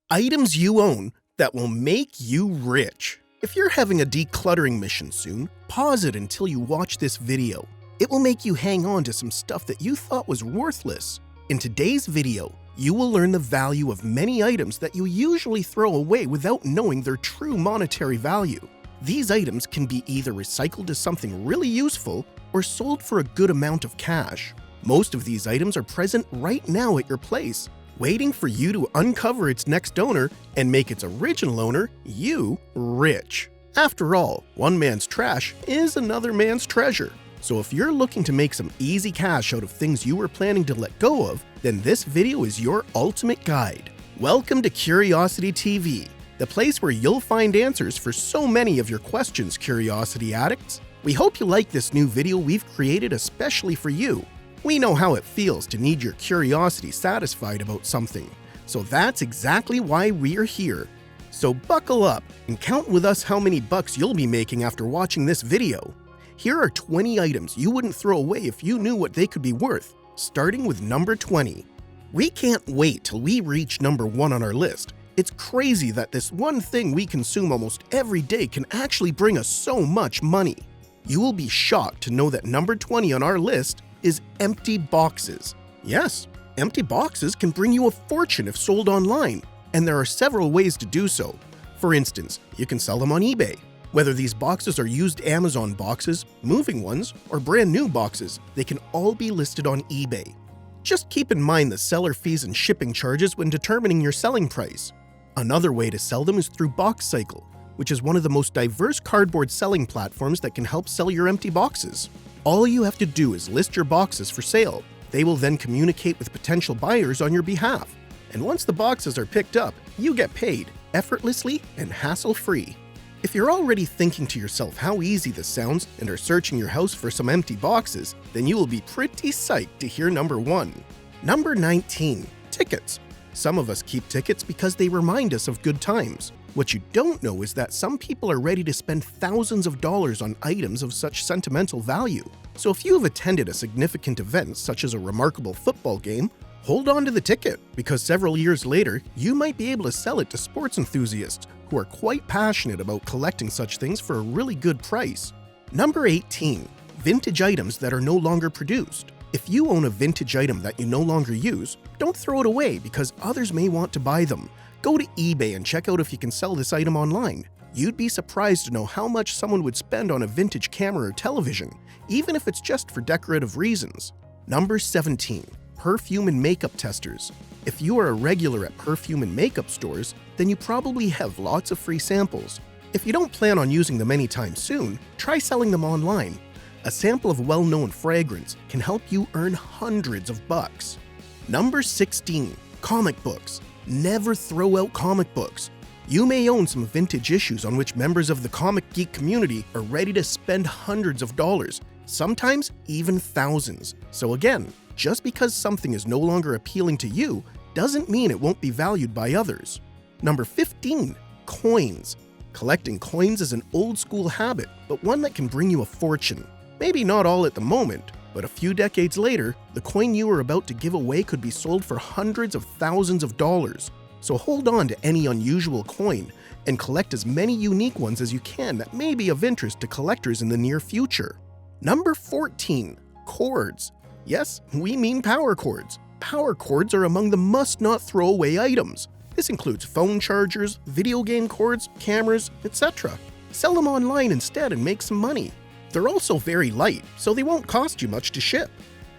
Items you own that will make you rich. If you're having a decluttering mission soon, pause it until you watch this video. It will make you hang on to some stuff that you thought was worthless. In today's video, you will learn the value of many items that you usually throw away without knowing their true monetary value. These items can be either recycled to something really useful or sold for a good amount of cash. Most of these items are present right now at your place, waiting for you to uncover its next owner and make its original owner, you, rich. After all, one man's trash is another man's treasure. So if you're looking to make some easy cash out of things you were planning to let go of, then this video is your ultimate guide. Welcome to Curiosity TV, the place where you'll find answers for so many of your questions, Curiosity Addicts. We hope you like this new video we've created especially for you. We know how it feels to need your curiosity satisfied about something, so that's exactly why we're here. So buckle up and count with us how many bucks you'll be making after watching this video. Here are 20 items you wouldn't throw away if you knew what they could be worth, starting with number 20. We can't wait till we reach number 1 on our list. It's crazy that this one thing we consume almost every day can actually bring us so much money. You will be shocked to know that number 20 on our list is empty boxes. Yes, empty boxes can bring you a fortune if sold online, and there are several ways to do so. For instance, you can sell them on eBay. Whether these boxes are used Amazon boxes, moving ones, or brand new boxes, they can all be listed on eBay. Just keep in mind the seller fees and shipping charges when determining your selling price. Another way to sell them is through BoxCycle, which is one of the most diverse cardboard selling platforms that can help sell your empty boxes. All you have to do is list your boxes for sale. They will then communicate with potential buyers on your behalf. And once the boxes are picked up, you get paid, effortlessly and hassle-free. If you're already thinking to yourself how easy this sounds and are searching your house for some empty boxes, then you will be pretty psyched to hear number 1. Number 19. Tickets. Some of us keep tickets because they remind us of good times. What you don't know is that some people are ready to spend thousands of dollars on items of such sentimental value. So if you have attended a significant event such as a remarkable football game, hold on to the ticket, because several years later, you might be able to sell it to sports enthusiasts who are quite passionate about collecting such things for a really good price. Number 18. Vintage items that are no longer produced. If you own a vintage item that you no longer use, don't throw it away because others may want to buy them. Go to eBay and check out if you can sell this item online. You'd be surprised to know how much someone would spend on a vintage camera or television, even if it's just for decorative reasons. Number 17. Perfume and makeup testers. If you are a regular at perfume and makeup stores, then you probably have lots of free samples. If you don't plan on using them anytime soon, try selling them online. A sample of a well-known fragrance can help you earn hundreds of bucks. Number 16. Comic books. Never throw out comic books. You may own some vintage issues on which members of the comic geek community are ready to spend hundreds of dollars, sometimes even thousands. So again, just because something is no longer appealing to you doesn't mean it won't be valued by others. Number 15. Coins. Collecting coins is an old school habit, but one that can bring you a fortune. Maybe not all at the moment, but a few decades later, the coin you are about to give away could be sold for hundreds of thousands of dollars. So hold on to any unusual coin and collect as many unique ones as you can that may be of interest to collectors in the near future. Number 14. Cords. Yes, we mean power cords. Power cords are among the must-not-throw-away items. This includes phone chargers, video game cords, cameras, etc. Sell them online instead and make some money. They're also very light, so they won't cost you much to ship.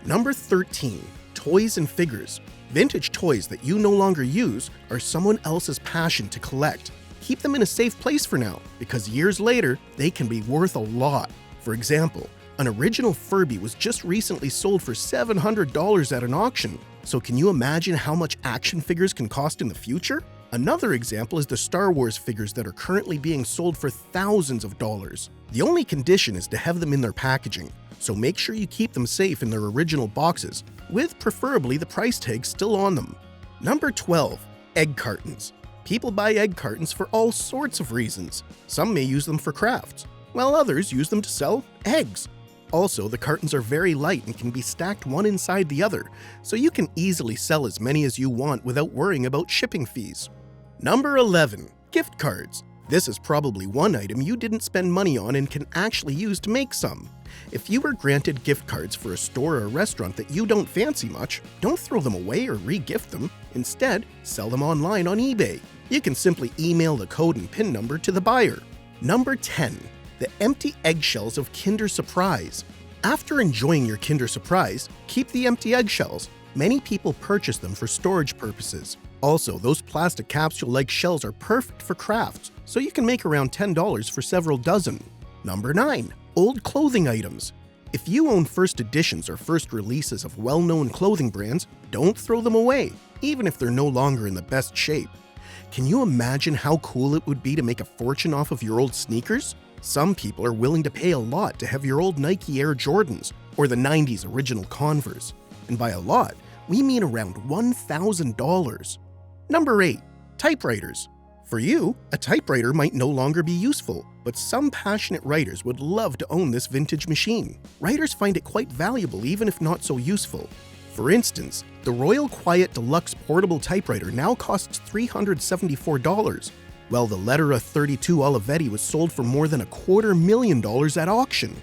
Number 13. Toys and figures. Vintage toys that you no longer use are someone else's passion to collect. Keep them in a safe place for now, because years later, they can be worth a lot. For example, an original Furby was just recently sold for $700 at an auction. So can you imagine how much action figures can cost in the future? Another example is the Star Wars figures that are currently being sold for thousands of dollars. The only condition is to have them in their packaging, so make sure you keep them safe in their original boxes, with preferably the price tag still on them. Number 12. Egg cartons. People buy egg cartons for all sorts of reasons. Some may use them for crafts, while others use them to sell eggs. Also, the cartons are very light and can be stacked one inside the other, so you can easily sell as many as you want without worrying about shipping fees. Number 11. Gift cards. This is probably one item you didn't spend money on and can actually use to make some. If you were granted gift cards for a store or a restaurant that you don't fancy much, don't throw them away or re-gift them. Instead, sell them online on eBay. You can simply email the code and PIN number to the buyer. Number 10. The empty eggshells of Kinder Surprise. After enjoying your Kinder Surprise, keep the empty eggshells. Many people purchase them for storage purposes. Also, those plastic capsule-like shells are perfect for crafts, so you can make around $10 for several dozen. Number 9. Old clothing items. If you own first editions or first releases of well-known clothing brands, don't throw them away, even if they're no longer in the best shape. Can you imagine how cool it would be to make a fortune off of your old sneakers? Some people are willing to pay a lot to have your old Nike Air Jordans or the 90s original Converse. And by a lot, we mean around $1,000. Number 8. Typewriters. For you, a typewriter might no longer be useful, but some passionate writers would love to own this vintage machine. Writers find it quite valuable even if not so useful. For instance, the Royal Quiet Deluxe portable typewriter now costs $374, while the Lettera 32 Olivetti was sold for more than $250,000 at auction.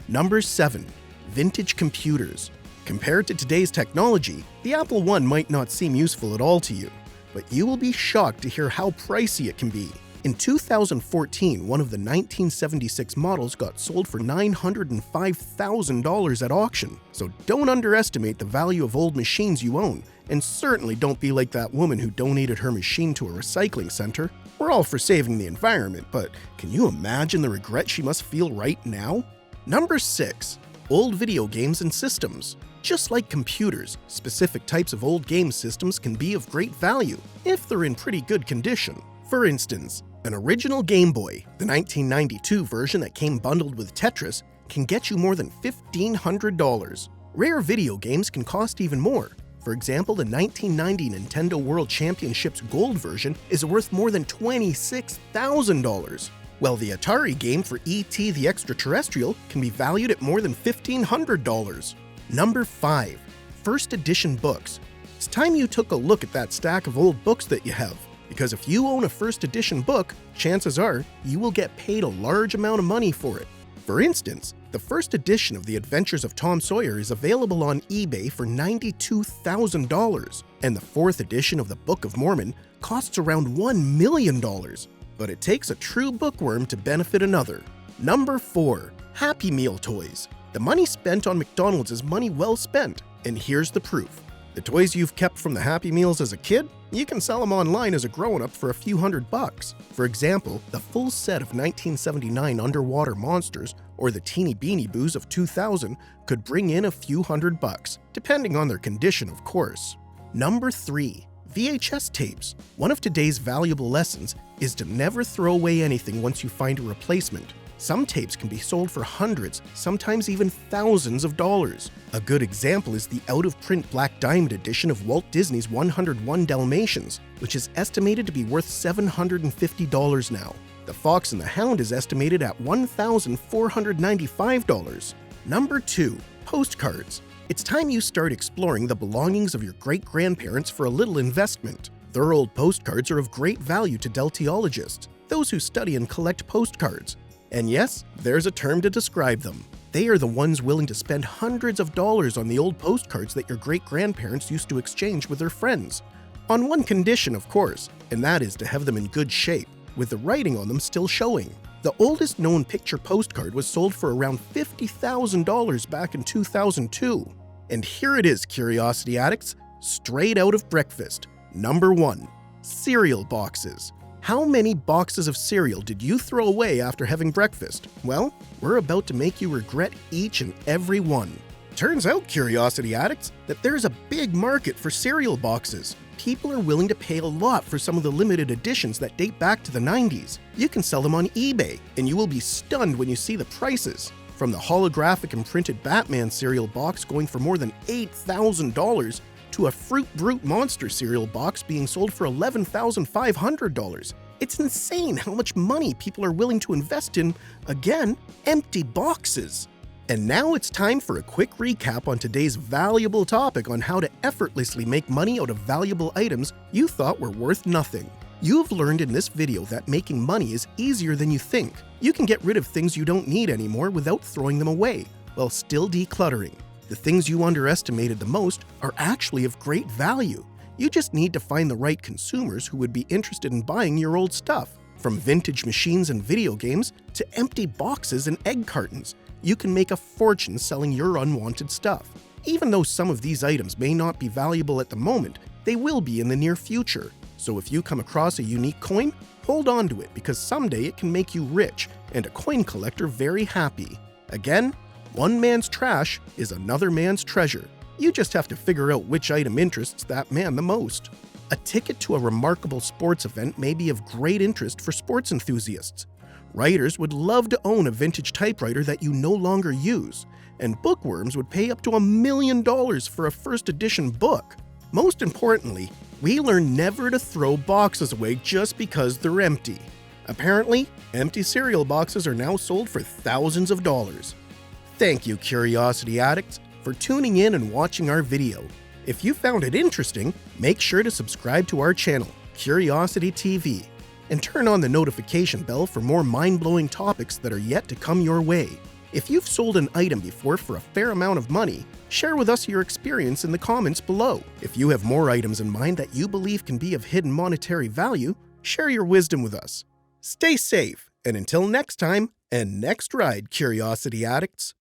Number 7. Vintage computers. Compared to today's technology, the Apple I might not seem useful at all to you, but you will be shocked to hear how pricey it can be. In 2014, one of the 1976 models got sold for $905,000 at auction, so don't underestimate the value of old machines you own, and certainly don't be like that woman who donated her machine to a recycling center. We're all for saving the environment, but can you imagine the regret she must feel right now? Number 6. Old video games and systems. Just like computers, specific types of old game systems can be of great value if they're in pretty good condition. For instance, an original Game Boy, the 1992 version that came bundled with Tetris, can get you more than $1,500. Rare video games can cost even more. For example, the 1990 Nintendo World Championships Gold version is worth more than $26,000. While the Atari game for E.T. the Extraterrestrial can be valued at more than $1,500. Number 5. First edition books. It's time you took a look at that stack of old books that you have, because if you own a first edition book, chances are you will get paid a large amount of money for it. For instance, the first edition of The Adventures of Tom Sawyer is available on eBay for $92,000, and the 4th edition of the Book of Mormon costs around $1 million. But it takes a true bookworm to benefit another. Number 4. Happy Meal toys. The money spent on McDonald's is money well spent, and here's the proof. The toys you've kept from the Happy Meals as a kid, you can sell them online as a grown-up for a few $100. For example, the full set of 1979 underwater monsters or the Teeny Beanie Boos of 2000 could bring in a few $100, depending on their condition, of course. Number 3. VHS tapes. One of today's valuable lessons is to never throw away anything once you find a replacement. Some tapes can be sold for hundreds, sometimes even thousands of dollars. A good example is the out-of-print Black Diamond edition of Walt Disney's 101 Dalmatians, which is estimated to be worth $750 now. The Fox and the Hound is estimated at $1,495. Number 2. Postcards. It's time you start exploring the belongings of your great-grandparents for a little investment. Their old postcards are of great value to deltiologists, those who study and collect postcards. And yes, there's a term to describe them. They are the ones willing to spend hundreds of dollars on the old postcards that your great-grandparents used to exchange with their friends. On one condition, of course, and that is to have them in good shape, with the writing on them still showing. The oldest known picture postcard was sold for around $50,000 back in 2002. And here it is, Curiosity Addicts, straight out of breakfast. Number 1. Cereal boxes. How many boxes of cereal did you throw away after having breakfast? Well, we're about to make you regret each and every one. Turns out, Curiosity Addicts, that there's a big market for cereal boxes. People are willing to pay a lot for some of the limited editions that date back to the 90s. You can sell them on eBay, and you will be stunned when you see the prices. From the holographic and printed Batman cereal box going for more than $8,000 to a Fruit Brute Monster cereal box being sold for $11,500. It's insane how much money people are willing to invest in, again, empty boxes. And now it's time for a quick recap on today's valuable topic on how to effortlessly make money out of valuable items you thought were worth nothing. You've learned in this video that making money is easier than you think. You can get rid of things you don't need anymore without throwing them away, while still decluttering. The things you underestimated the most are actually of great value. You just need to find the right consumers who would be interested in buying your old stuff. From vintage machines and video games to empty boxes and egg cartons, you can make a fortune selling your unwanted stuff. Even though some of these items may not be valuable at the moment, they will be in the near future. So if you come across a unique coin, hold on to it because someday it can make you rich and a coin collector very happy. Again, one man's trash is another man's treasure. You just have to figure out which item interests that man the most. A ticket to a remarkable sports event may be of great interest for sports enthusiasts. Writers would love to own a vintage typewriter that you no longer use, and bookworms would pay up to $1 million for a first edition book. Most importantly, we learn never to throw boxes away just because they're empty. Apparently, empty cereal boxes are now sold for thousands of dollars. Thank you, Curiosity Addicts, for tuning in and watching our video. If you found it interesting, make sure to subscribe to our channel, Curiosity TV, and turn on the notification bell for more mind-blowing topics that are yet to come your way. If you've sold an item before for a fair amount of money, share with us your experience in the comments below. If you have more items in mind that you believe can be of hidden monetary value, share your wisdom with us. Stay safe, and until next time, and next ride, Curiosity Addicts.